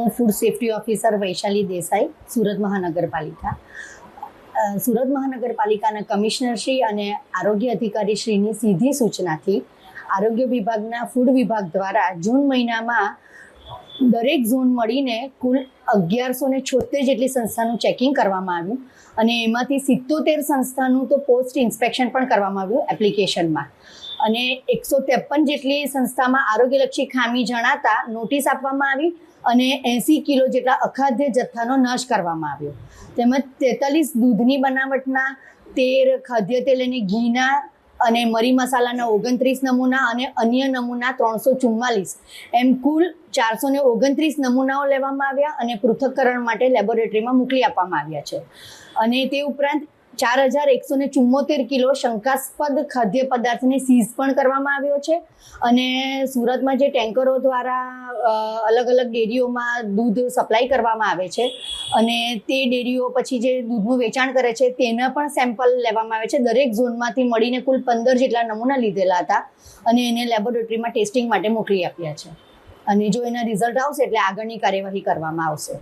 હું food safety officer Vaishali Desai, Surat મહાનગરપાલિકા. સુરત મહાનગરપાલિકાના કમિશનર શ્રી અને આરોગ્ય અધિકારી શ્રીની સીધી સૂચનાથી આરોગ્ય વિભાગના ફૂડ વિભાગ દ્વારા જૂન મહિનામાં દરેક ઝોન મળીને કુલ 1176 જેટલી સંસ્થાનું ચેકિંગ કરવામાં આવ્યું અને એમાંથી 77 સંસ્થાનું તો પોસ્ટ ઇન્સ્પેક્શન પણ કરવામાં આવ્યું એપ્લિકેશનમાં, અને 153 જેટલી સંસ્થામાં આરોગ્યલક્ષી ખામી જણાતા નોટિસ આપવામાં આવી અને 80 કિલો જેટલા અખાદ્ય જથ્થાનો નાશ કરવામાં આવ્યો. તેમજ 43 દૂધની બનાવટના 13 ખાદ્ય તેલ અને ઘીના અને મરી મસાલાના 29 નમૂના અને અન્ય નમૂના 344 એમ કુલ 429 નમૂનાઓ લેવામાં આવ્યા અને પૃથ્થકરણ માટે લેબોરેટરીમાં મોકલી આપવામાં આવ્યા છે. અને તે ઉપરાંત 4174 કિલો શંકાસ્પદ ખાદ્ય પદાર્થને સીઝ પણ કરવામાં આવ્યો છે. અને સુરતમાં જે ટેન્કરો દ્વારા અલગ અલગ ડેરીઓમાં દૂધ સપ્લાય કરવામાં આવે છે અને તે ડેરીઓ પછી જે દૂધનું વેચાણ કરે છે તેના પણ સેમ્પલ લેવામાં આવે છે. દરેક ઝોનમાંથી મળીને કુલ 15 જેટલા નમૂના લીધેલા હતા અને એને લેબોરેટરીમાં ટેસ્ટિંગ માટે મોકલી આપ્યા છે. અને જો એના રિઝલ્ટ આવશે એટલે આગળની કાર્યવાહી કરવામાં આવશે.